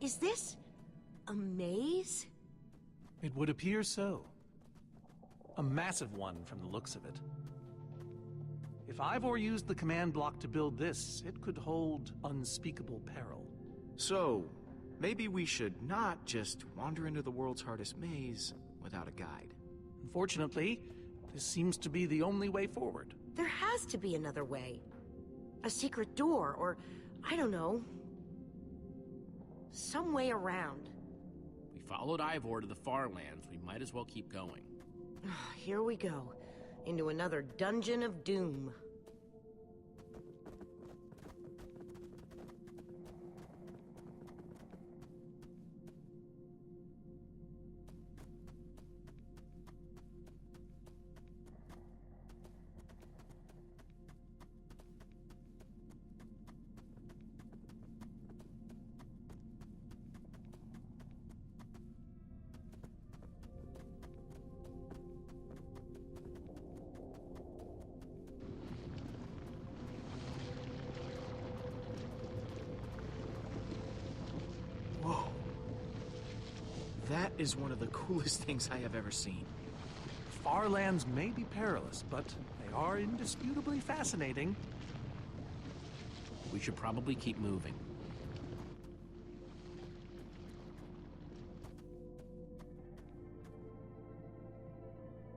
Is this a maze? It would appear so. A massive one from the looks of it. If Ivor used the command block to build this, it could hold unspeakable peril. So, maybe we should not just wander into the world's hardest maze without a guide. Unfortunately, this seems to be the only way forward. There has to be another way. A secret door, or I don't know. Some way around. We followed Ivor to the far lands. We might as well keep going. Here we go. Into another dungeon of doom. Whoa. That is one of the coolest things I have ever seen. Far lands may be perilous, but they are indisputably fascinating. We should probably keep moving.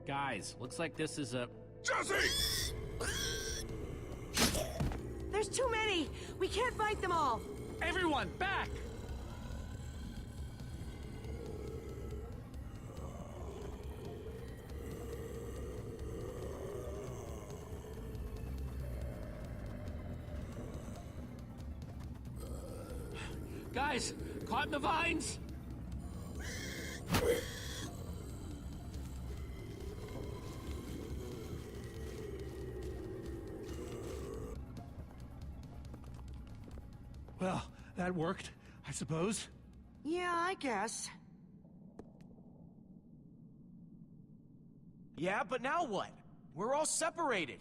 Guys, looks like this is a... Jesse! There's too many! We can't fight them all! Everyone, back! Guys, caught in the vines! Well, that worked, I suppose. Yeah, I guess. Yeah, but now what? We're all separated.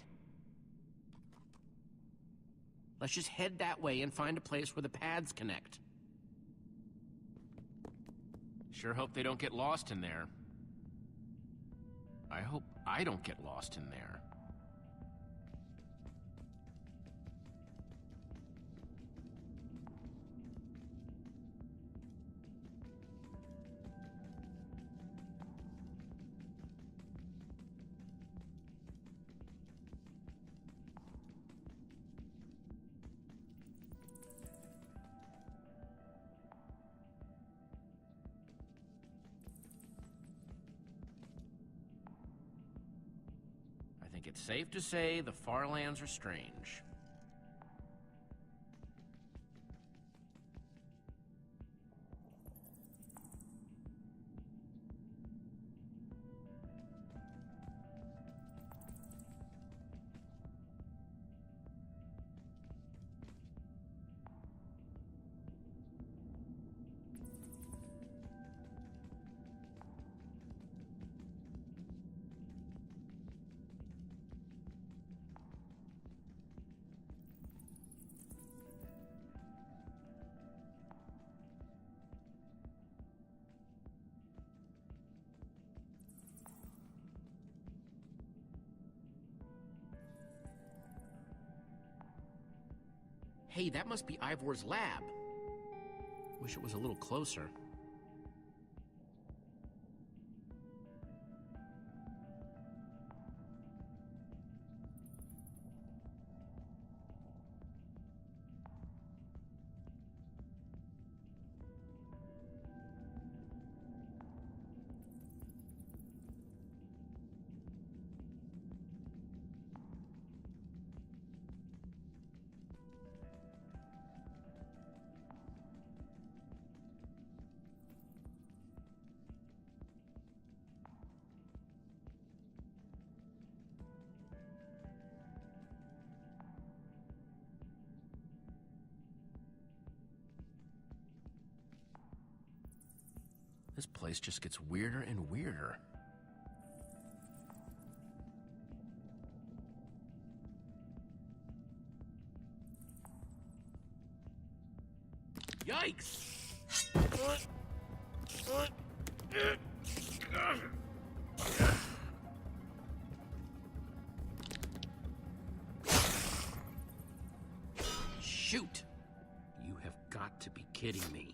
Let's just head that way and find a place where the paths connect. Sure hope they don't get lost in there. I hope I don't get lost in there. I think it's safe to say the far lands are strange. Hey, that must be Ivor's lab. Wish it was a little closer. This place just gets weirder and weirder. Yikes! Shoot! You have got to be kidding me.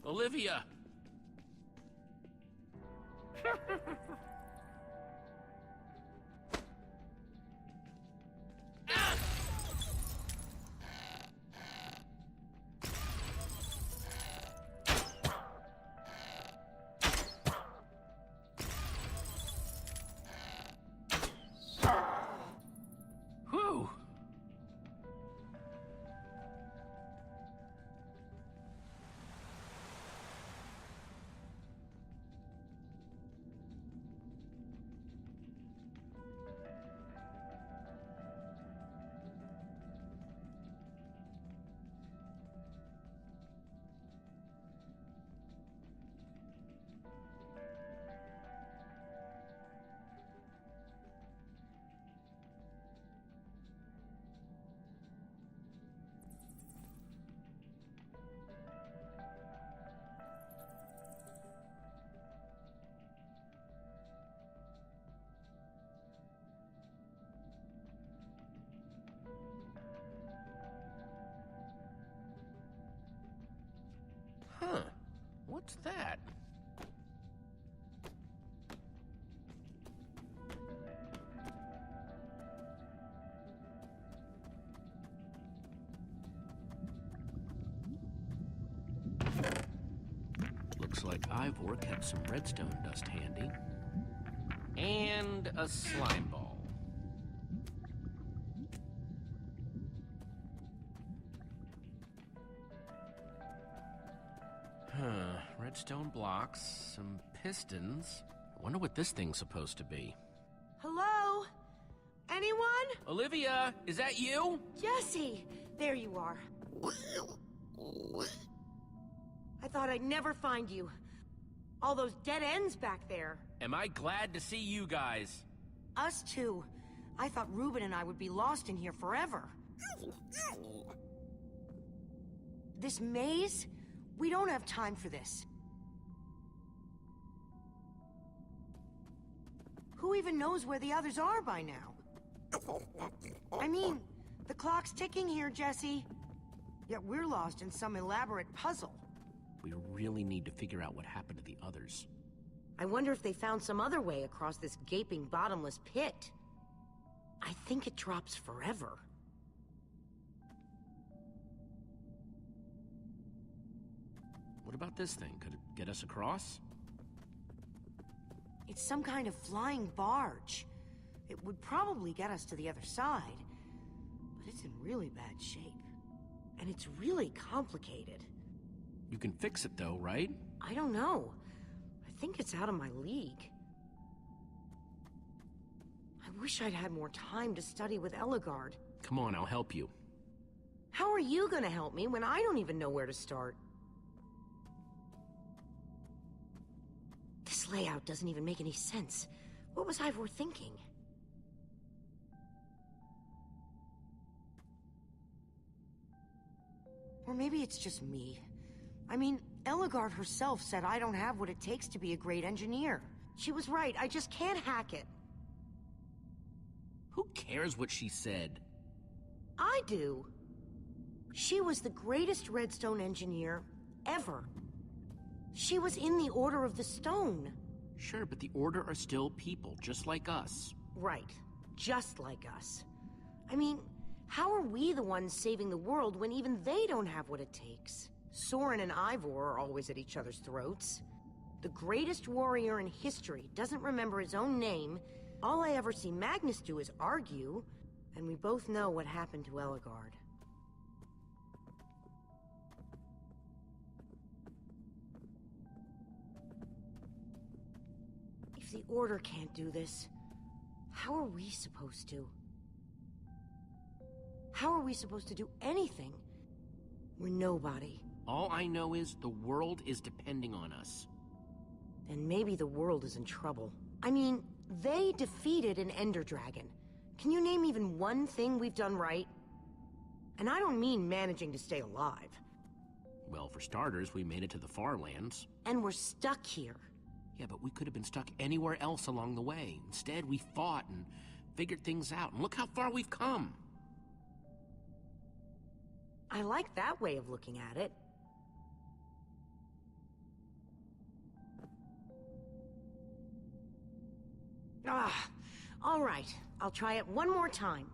Olivia! Whew! Huh. What's that? Looks like Ivor kept some redstone dust handy. And a slime ball. Redstone blocks, some pistons. I wonder what this thing's supposed to be. Hello? Anyone? Olivia, is that you? Jesse! There you are. I thought I'd never find you. All those dead ends back there. Am I glad to see you guys? Us too. I thought Ruben and I would be lost in here forever. This maze? We don't have time for this. Who even knows where the others are by now? I mean, the clock's ticking here, Jesse. Yet we're lost in some elaborate puzzle. We really need to figure out what happened to the others. I wonder if they found some other way across this gaping bottomless pit. I think it drops forever. What about this thing? Could it get us across? It's some kind of flying barge. It would probably get us to the other side, but it's in really bad shape. And it's really complicated. You can fix it though, right? I don't know. I think it's out of my league. I wish I'd had more time to study with Ellegaard. Come on, I'll help you. How are you gonna help me when I don't even know where to start? This layout doesn't even make any sense. What was Ivor thinking? Or maybe it's just me. I mean, Ellegaard herself said I don't have what it takes to be a great engineer. She was right, I just can't hack it. Who cares what she said? I do. She was the greatest redstone engineer ever. She was in the Order of the Stone. Sure, but the Order are still people, just like us. Right. Just like us. I mean, How are we the ones saving the world when even they don't have what it takes? Soren and Ivor are always at each other's throats. The greatest warrior in history doesn't remember his own name. All I ever see Magnus do is argue, and we both know what happened to Ellegaard. If the Order can't do this, how are we supposed to? How are we supposed to do anything? We're nobody. All I know is the world is depending on us. And maybe the world is in trouble. I mean, they defeated an Ender Dragon. Can you name even one thing we've done right? And I don't mean managing to stay alive. Well, for starters, we made it to the far lands. And we're stuck here. Yeah, but we could have been stuck anywhere else along the way. Instead, we fought and figured things out, and look how far we've come. I like that way of looking at it. All right. I'll try it one more time.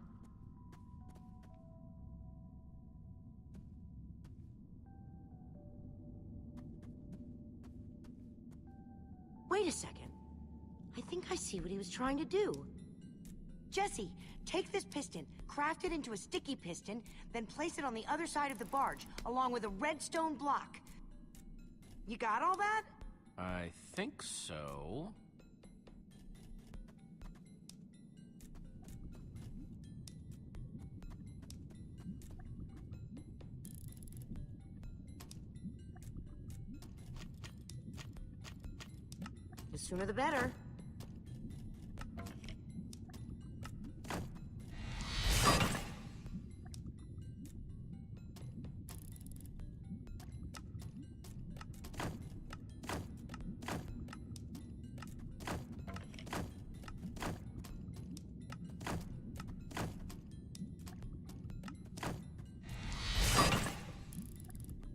Wait a second. I think I see what he was trying to do. Jesse, take this piston, craft it into a sticky piston, then place it on the other side of the barge, along with a redstone block. You got all that? I think so. The sooner the better.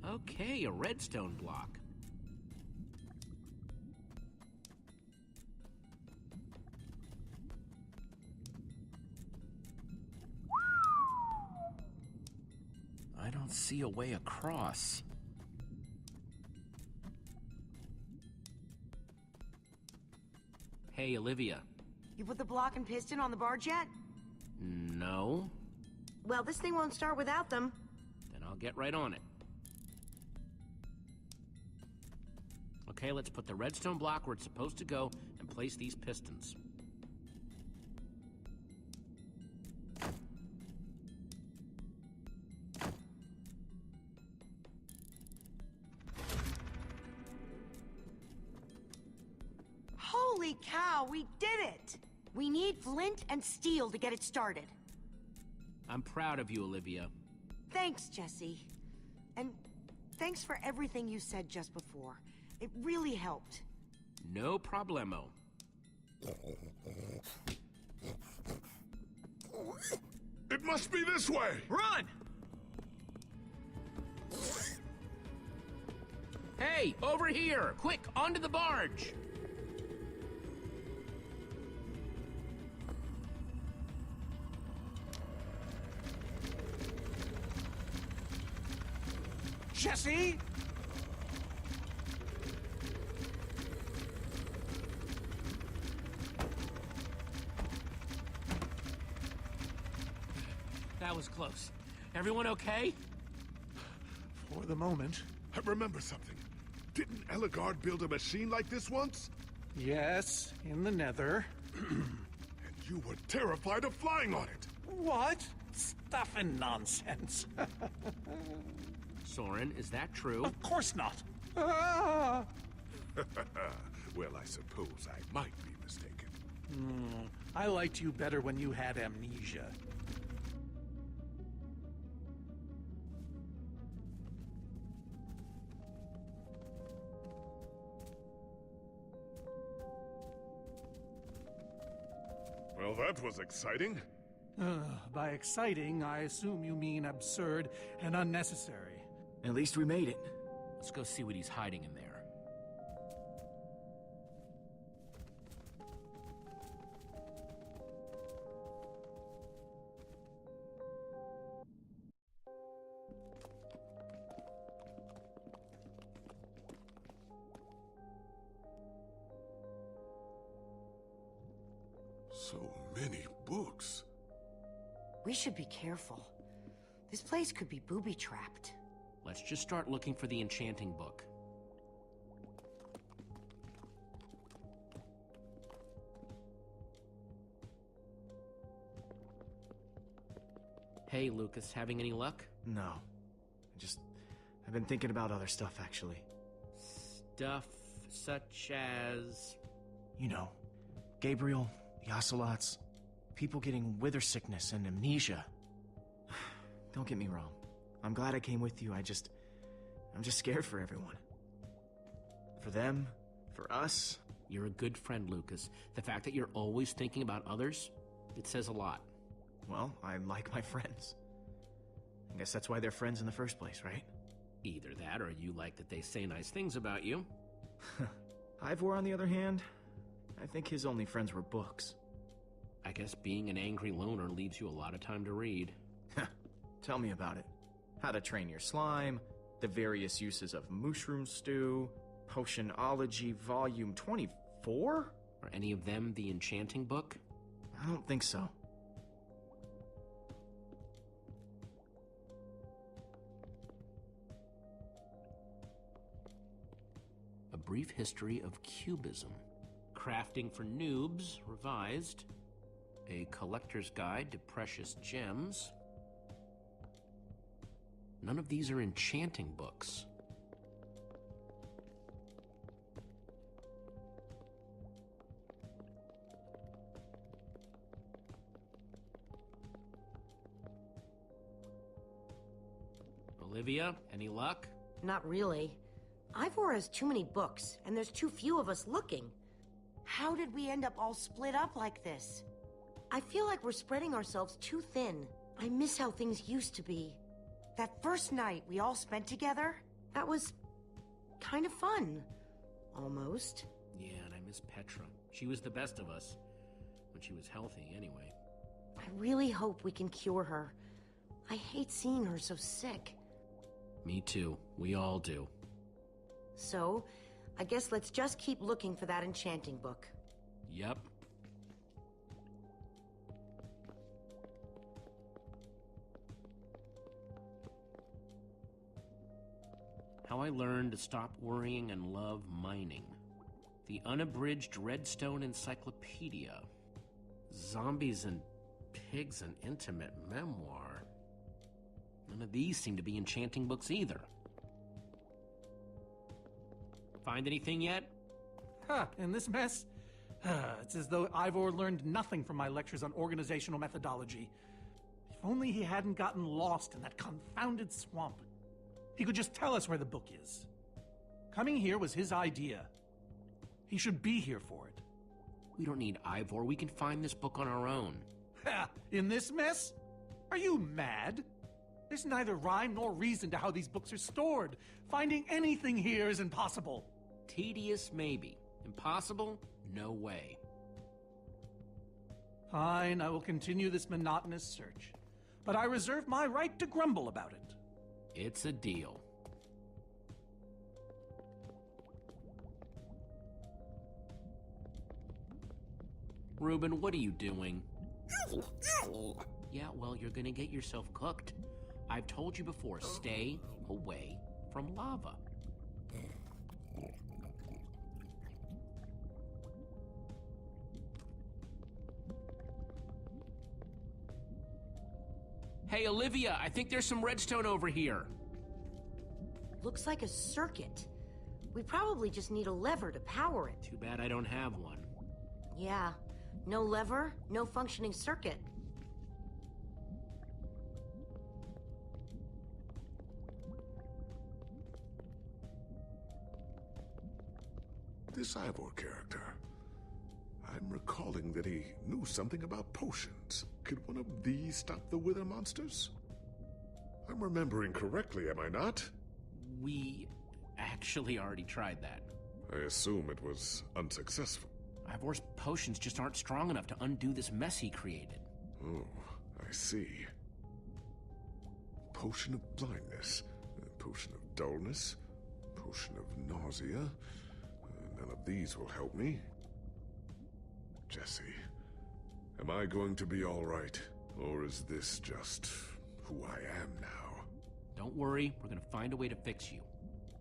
Okay, a redstone block. I don't see a way across. Hey, Olivia. You put the block and piston on the barge yet? No. Well, this thing won't start without them. Then I'll get right on it. Okay, let's put the redstone block where it's supposed to go and place these pistons. Holy cow, we did it! We need flint and steel to get it started. I'm proud of you, Olivia. Thanks, Jesse. And thanks for everything you said just before. It really helped. No problemo. It must be this way! Run! Hey, over here! Quick, onto the barge! Jesse? That was close. Everyone okay? For the moment. I remember something. Didn't Ellegaard build a machine like this once? Yes, in the Nether. And you were terrified of flying on it. What? Stuff and nonsense. Soren, is that true? Of course not. Ah! Well, I suppose I might be mistaken. I liked you better when you had amnesia. Well, that was exciting. By exciting, I assume you mean absurd and unnecessary. At least we made it. Let's go see what he's hiding in there. So many books. We should be careful. This place could be booby-trapped. Let's just start looking for the enchanting book. Hey, Lucas, having any luck? No. I've been thinking about other stuff, actually. Stuff such as... You know, Gabriel, the ocelots, people getting wither sickness and amnesia. Don't get me wrong. I'm glad I came with you. I'm just scared for everyone. For them, for us. You're a good friend, Lucas. The fact that you're always thinking about others, it says a lot. Well, I like my friends. I guess that's why they're friends in the first place, right? Either that, or you like that they say nice things about you. Ivor, on the other hand, I think his only friends were books. I guess being an angry loner leaves you a lot of time to read. Tell me about it. How to train your slime, the various uses of mushroom stew, Potionology Volume 24? Are any of them the enchanting book? I don't think so. A Brief History of Cubism. Crafting for Noobs, revised. A Collector's Guide to Precious Gems. None of these are enchanting books. Olivia, any luck? Not really. Ivor has too many books, and there's too few of us looking. How did we end up all split up like this? I feel like we're spreading ourselves too thin. I miss how things used to be. That first night we all spent together, that was kind of fun. Almost. Yeah, and I miss Petra. She was the best of us. When she was healthy, anyway. I really hope we can cure her. I hate seeing her so sick. Me too. We all do. So, I guess let's just keep looking for that enchanting book. Yep. How I Learned to Stop Worrying and Love Mining. The Unabridged Redstone Encyclopedia. Zombies and Pigs, an Intimate Memoir. None of these seem to be enchanting books either. Find anything yet? In this mess? It's as though Ivor learned nothing from my lectures on organizational methodology. If only he hadn't gotten lost in that confounded swamp. He could just tell us where the book is. Coming here was his idea. He should be here for it. We don't need Ivor. We can find this book on our own. In this mess? Are you mad? There's neither rhyme nor reason to how these books are stored. Finding anything here is impossible. Tedious, maybe. Impossible? No way. Fine, I will continue this monotonous search. But I reserve my right to grumble about it. It's a deal. Reuben, what are you doing? Yeah, well, you're gonna get yourself cooked. I've told you before, stay away from lava. Hey, Olivia, I think there's some redstone over here. Looks like a circuit. We probably just need a lever to power it. Too bad I don't have one. Yeah, no lever, no functioning circuit. This Ivor character. I'm recalling that he knew something about potions. Could one of these stop the wither monsters? I'm remembering correctly, am I not? We actually already tried that. I assume it was unsuccessful. Ivor's potions just aren't strong enough to undo this mess he created. Oh, I see. Potion of blindness, potion of dullness, potion of nausea. None of these will help me. Jesse, Am I going to be all right? Or is this just who I am now? Don't worry, we're gonna find a way to fix you.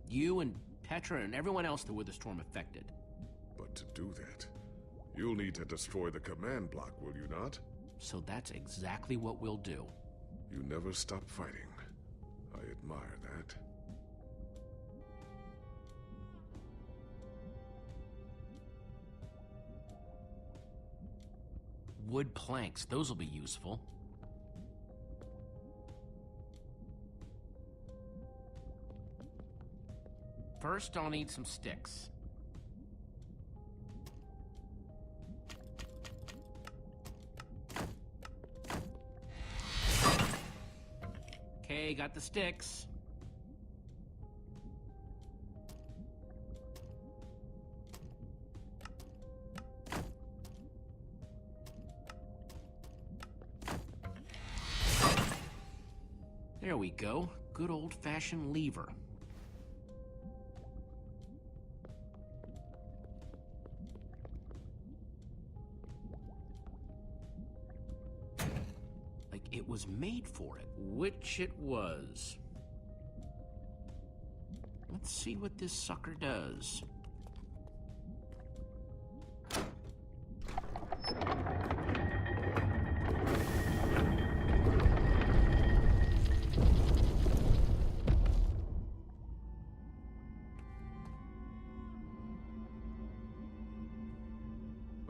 You and Petra and everyone else that were the storm affected. But to do that, you'll need to destroy the command block, will you not? So that's exactly what we'll do. You never stop fighting. I admire that. Wood planks, those will be useful. First, I'll need some sticks. Okay, got the sticks. There we go. Good old-fashioned lever. Like it was made for it, which it was. Let's see what this sucker does.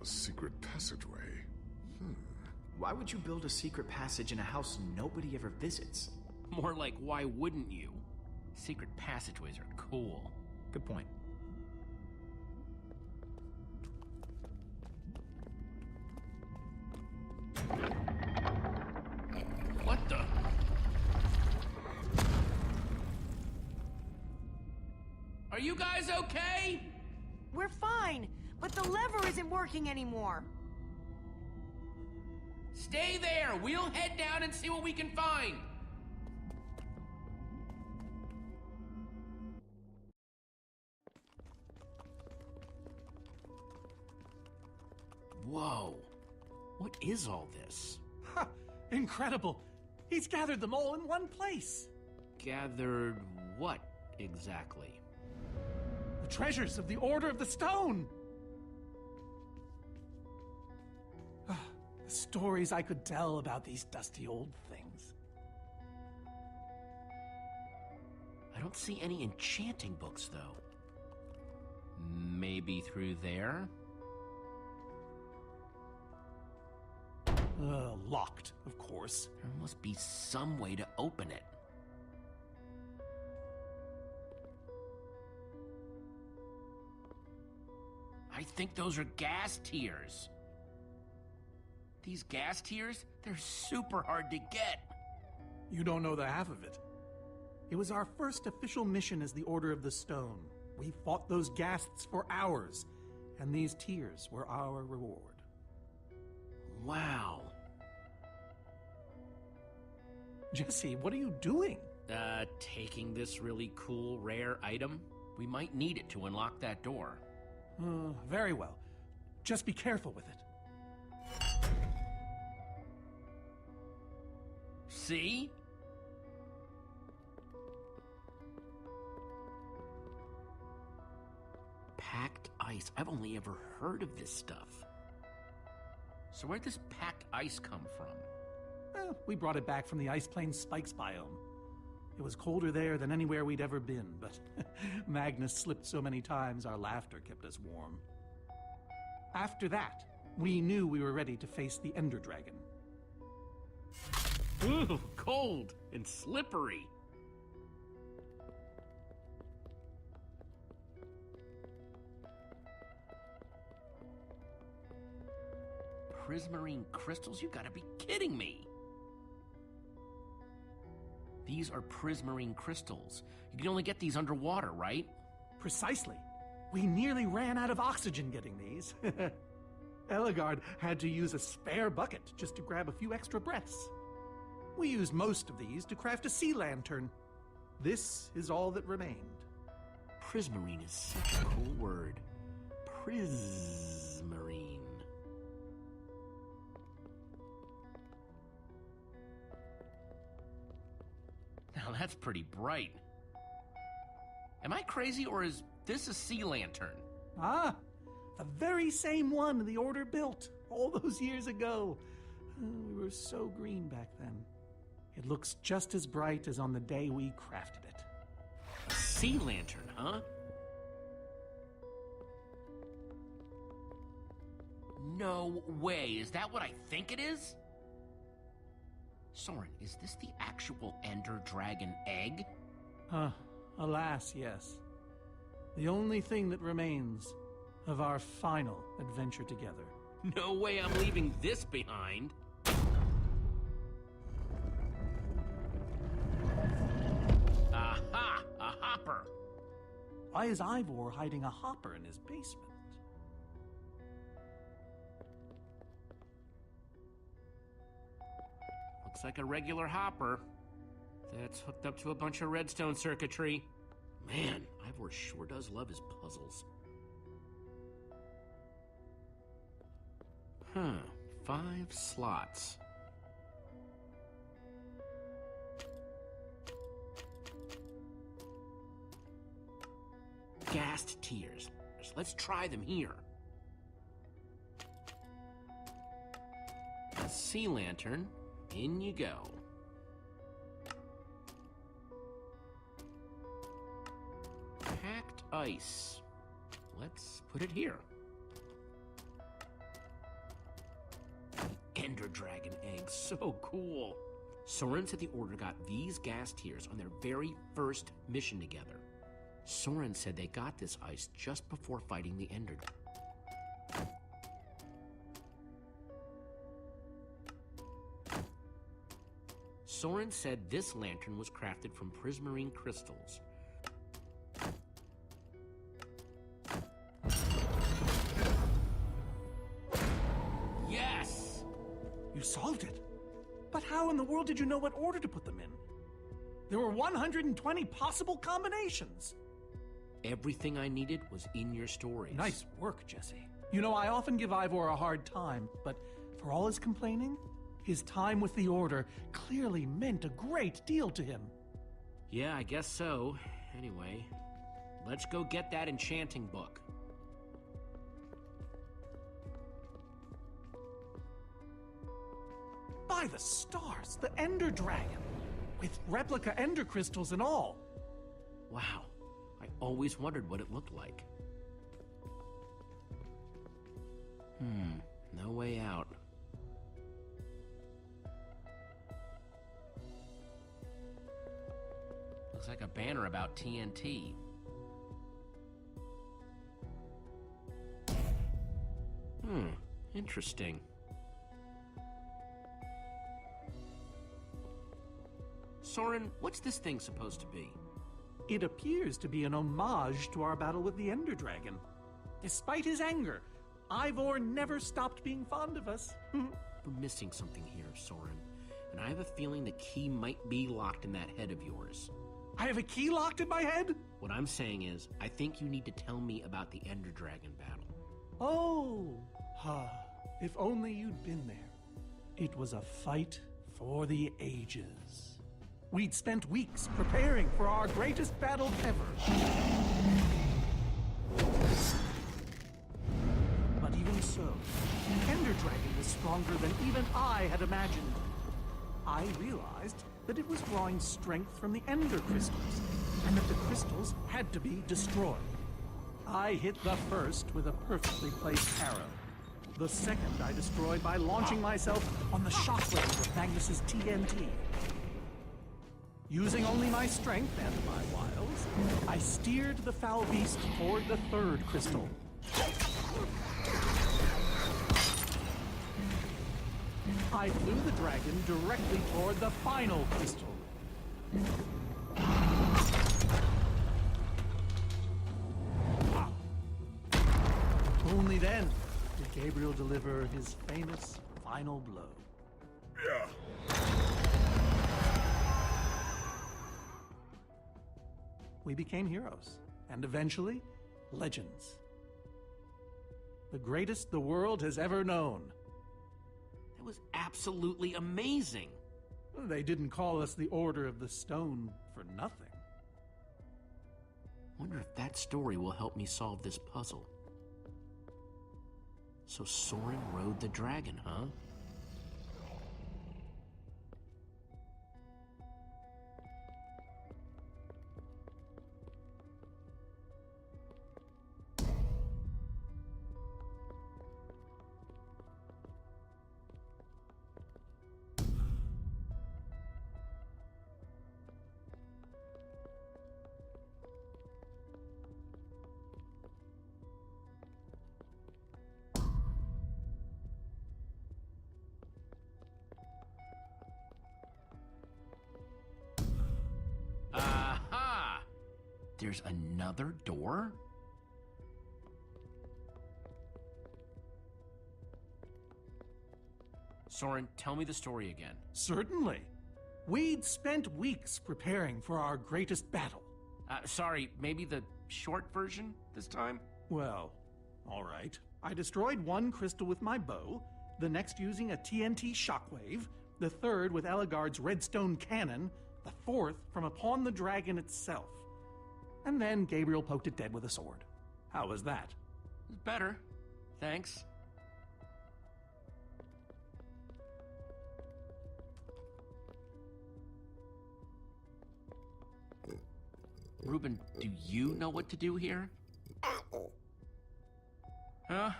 A secret passageway. Why would you build a secret passage in a house nobody ever visits? More like, why wouldn't you? Secret passageways are cool. Good point. What the? Are you guys okay? We're fine, but the lever isn't working anymore. Stay there. We'll head down and see what we can find. Whoa. What is all this? Ha! Incredible! He's gathered them all in one place. Gathered what exactly? The treasures of the Order of the Stone. The stories I could tell about these dusty old things. I don't see any enchanting books, though. Maybe through there? Locked, of course. There must be some way to open it. I think those are gas tiers. These gas tiers, they're super hard to get. You don't know the half of it. It was our first official mission as the Order of the Stone. We fought those ghasts for hours, and these tears were our reward. Wow. Jesse, what are you doing? Taking this really cool, rare item. We might need it to unlock that door. Very well. Just be careful with it. See? Packed ice. I've only ever heard of this stuff. So where'd this packed ice come from? We brought it back from the Ice Plains Spikes biome. It was colder there than anywhere we'd ever been, but Magnus slipped so many times our laughter kept us warm. After that, we knew we were ready to face the Ender Dragon. Ooh, cold and slippery. Prismarine crystals? You gotta be kidding me. These are prismarine crystals. You can only get these underwater, right? Precisely. We nearly ran out of oxygen getting these. Eligard had to use a spare bucket just to grab a few extra breaths. We used most of these to craft a sea lantern. This is all that remained. Prismarine is such a cool word. Prismarine. that's pretty bright. Am I crazy, or is this a sea lantern? Ah, the very same one the Order built all those years ago. We were so green back then. It looks just as bright as on the day we crafted it. A sea lantern, huh? No way. Is that what I think it is? Soren, is this the actual Ender Dragon egg? Alas, yes. The only thing that remains of our final adventure together. No way I'm leaving this behind. Aha! A hopper! Why is Ivor hiding a hopper in his basement? Looks like a regular hopper that's hooked up to a bunch of redstone circuitry. Man, Ivor sure does love his puzzles. 5 slots. Gassed tears. Let's try them here. A sea lantern. In you go. Packed ice. Let's put it here. Ender Dragon eggs, so cool. Soren said the Order got these gas tiers on their very first mission together. Soren said they got this ice just before fighting the Ender Dragon. Soren said this lantern was crafted from prismarine crystals. Yes! You solved it. But how in the world did you know what order to put them in? There were 120 possible combinations. Everything I needed was in your stories. Nice work, Jesse. You know, I often give Ivor a hard time, but for all his complaining, his time with the Order clearly meant a great deal to him. Yeah, I guess so. Anyway, let's go get that enchanting book. By the stars, the Ender Dragon, with replica Ender crystals and all. Wow, I always wondered what it looked like. No way out. Looks like a banner about TNT. Interesting. Soren, what's this thing supposed to be? It appears to be an homage to our battle with the Ender Dragon. Despite his anger, Ivor never stopped being fond of us. We're missing something here, Soren. And I have a feeling the key might be locked in that head of yours. I have a key locked in my head? What I'm saying is, I think you need to tell me about the Ender Dragon battle. Oh, if only you'd been there. It was a fight for the ages. We'd spent weeks preparing for our greatest battle ever. But even so, the Ender Dragon was stronger than even I had imagined. I realized that it was drawing strength from the Ender crystals, and that the crystals had to be destroyed. I hit the first with a perfectly placed arrow. The second I destroyed by launching myself on the shockwave of Magnus's TNT. Using only my strength and my wiles, I steered the foul beast toward the third crystal. I flew the dragon directly toward the final crystal. Only then did Gabriel deliver his famous final blow. Yeah. We became heroes, and eventually, legends. The greatest the world has ever known. That was absolutely amazing. They didn't call us the Order of the Stone for for nothing. Wonder if that story will help me solve this puzzle. So Soren rode the dragon, huh? Aha! There's another door? Soren, tell me the story again. Certainly. We'd spent weeks preparing for our greatest battle. Sorry, maybe the short version this time? Well, all right. I destroyed one crystal with my bow, the next using a TNT shockwave, the third with Eligard's redstone cannon, the fourth from upon the dragon itself. And then Gabriel poked it dead with a sword. How was that? Better. Thanks. Reuben, do you know what to do here?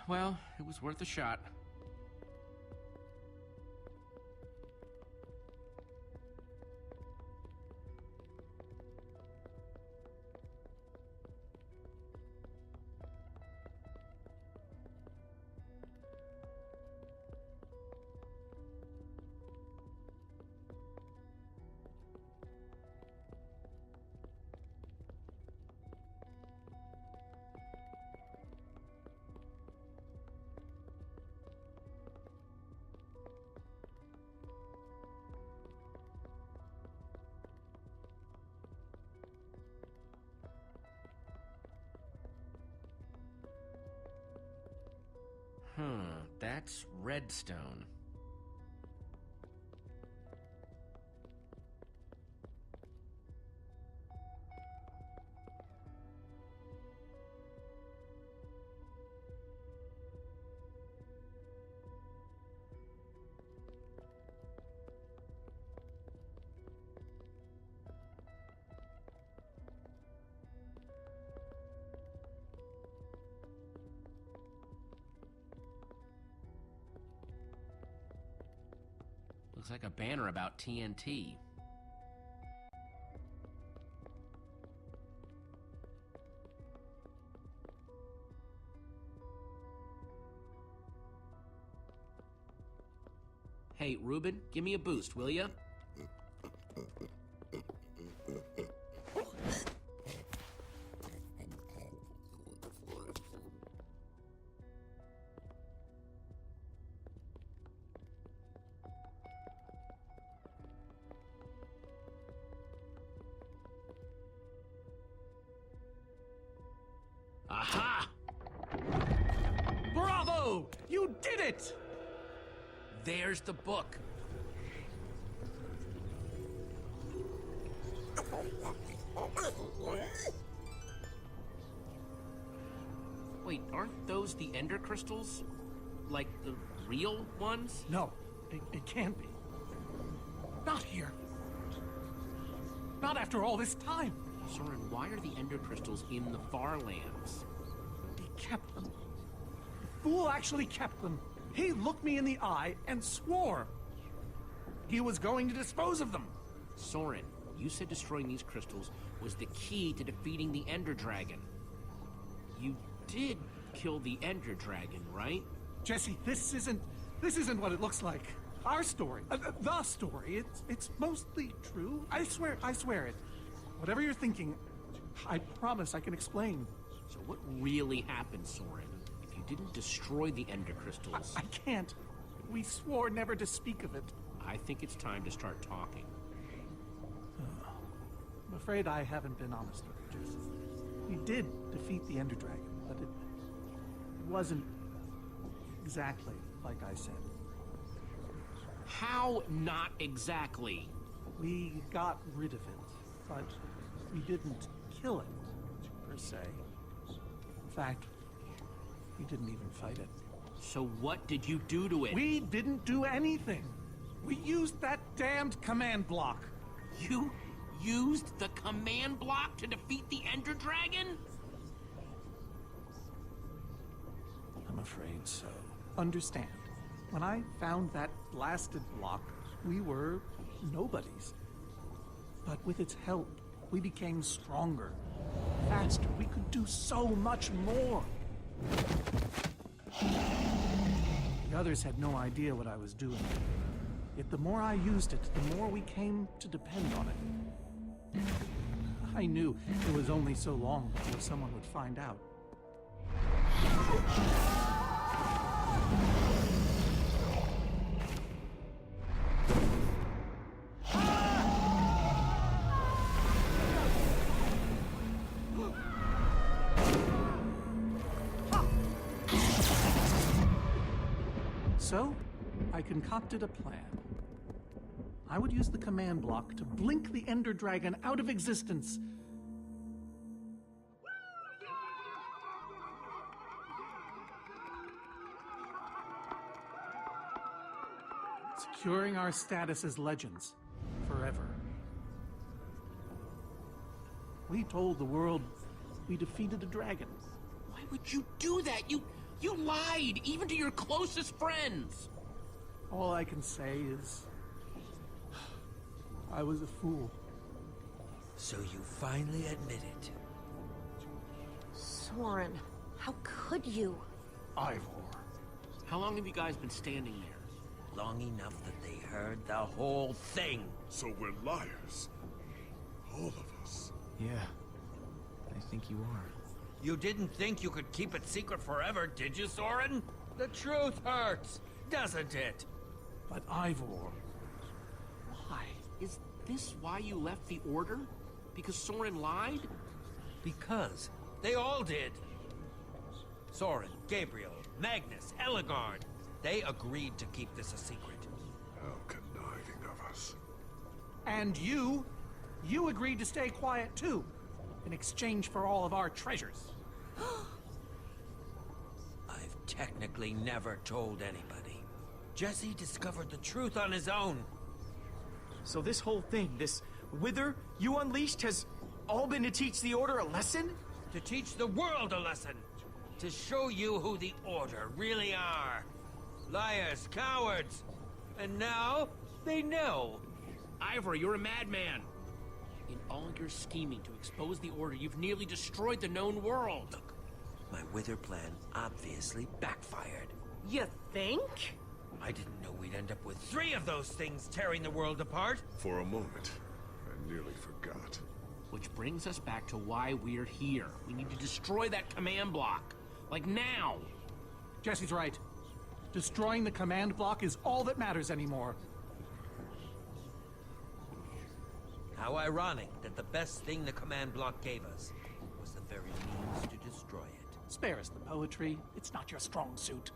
Well, it was worth a shot. That's redstone. Looks like a banner about TNT. Hey, Reuben, give me a boost, will ya? Aha! Bravo! You did it! There's the book. Wait, aren't those the ender crystals? Like the real ones? No, it can't be. Not here. Not after all this time. Soren, why are the ender crystals in the far lands? He kept them. The fool actually kept them. He looked me in the eye and swore he was going to dispose of them. Soren, you said destroying these crystals was the key to defeating the ender dragon. You did kill the ender dragon, right? Jesse, this isn't what it looks like. Our story, the story, it's mostly true. I swear it. Whatever you're thinking, I promise I can explain. So what really happened, Soren? If you didn't destroy the ender crystals... I can't. We swore never to speak of it. I think it's time to start talking. I'm afraid I haven't been honest with you, Jesse. We did defeat the Ender Dragon, but it wasn't exactly like I said. How not exactly? We got rid of it. but we didn't kill it, per se. In fact, we didn't even fight it. So what did you do to it? We didn't do anything. We used that damned command block. You used the command block to defeat the Ender Dragon? I'm afraid so. Understand, when I found that blasted block, we were nobodies. But with its help, we became stronger, faster. We could do so much more. The others had no idea what I was doing. Yet the more I used it, the more we came to depend on it. I knew it was only so long before someone would find out. So, I concocted a plan. I would use the command block to blink the Ender Dragon out of existence. Securing our status as legends forever. We told the world we defeated a dragon. Why would you do that? You lied, even to your closest friends. All I can say is, I was a fool. So you finally admit it. Soren, how could you? Ivor. How long have you guys been standing there? Long enough that they heard the whole thing. So we're liars. All of us. Yeah, I think you are. You didn't think you could keep it secret forever, did you, Soren? The truth hurts, doesn't it? But Ivor, why? Is this why you left the Order? Because Soren lied? Because they all did. Soren, Gabriel, Magnus, Ellegaard. They agreed to keep this a secret. How conniving of us. And you agreed to stay quiet too, in exchange for all of our treasures. I've technically never told anybody. Jesse discovered the truth on his own. So this whole thing, this wither you unleashed, has all been to teach the Order a lesson? To teach the world a lesson. To show you who the Order really are. Liars, cowards. And now, they know. Ivor, you're a madman. In all your scheming to expose the Order, you've nearly destroyed the known world. Look, my wither plan obviously backfired. You think? I didn't know we'd end up with 3 of those things tearing the world apart. For a moment, I nearly forgot. Which brings us back to why we're here. We need to destroy that command block. Like now. Jesse's right. Destroying the command block is all that matters anymore. How ironic that the best thing the command block gave us was the very means to destroy it. Spare us the poetry. It's not your strong suit.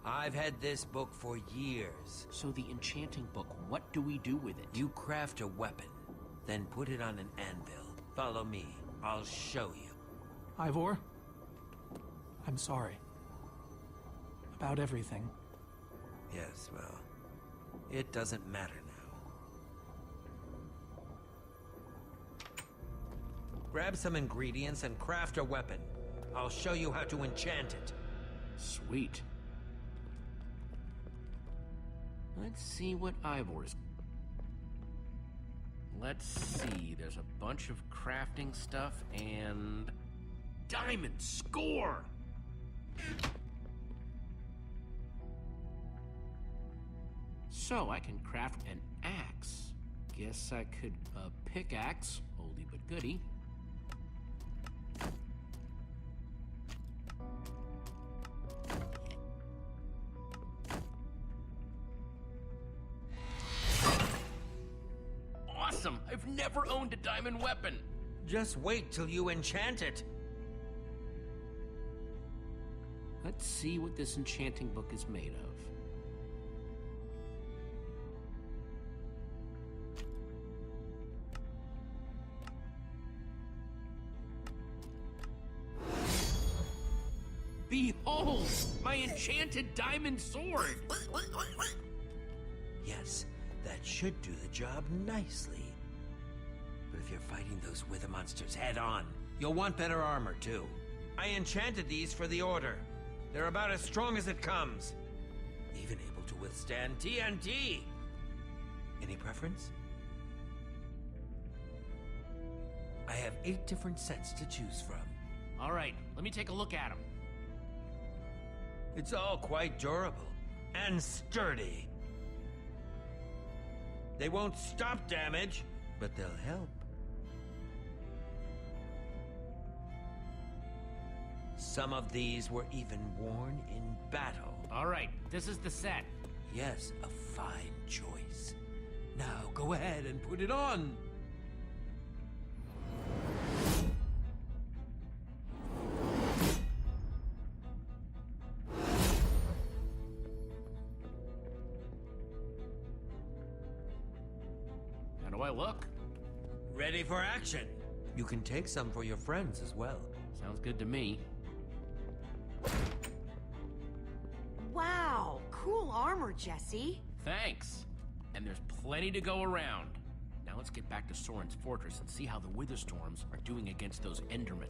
I've had this book for years. So the enchanting book, what do we do with it? You craft a weapon, then put it on an anvil. Follow me. I'll show you. Ivor, I'm sorry. About everything. Yes, well, it doesn't matter now. Grab some ingredients and craft a weapon. I'll show you how to enchant it. Sweet. Let's see what Ivor's... Let's see, there's a bunch of crafting stuff and... Diamond score! So I can craft an axe. Guess I could pickaxe, oldie but goodie. Awesome! I've never owned a diamond weapon! Just wait till you enchant it. Let's see what this enchanting book is made of. Behold, my enchanted diamond sword! Yes, that should do the job nicely. But if you're fighting those wither monsters head on, you'll want better armor too. I enchanted these for the Order. They're about as strong as it comes. Even able to withstand TNT. Any preference? I have 8 different sets to choose from. All right, let me take a look at them. It's all quite durable and sturdy. They won't stop damage, but they'll help. Some of these were even worn in battle. All right, this is the set. Yes, a fine choice. Now go ahead and put it on. How do I look? Ready for action. You can take some for your friends as well. Sounds good to me. Wow, cool armor, Jesse. Thanks. And there's plenty to go around. Now let's get back to Soren's fortress and see how the Witherstorms are doing against those Endermen.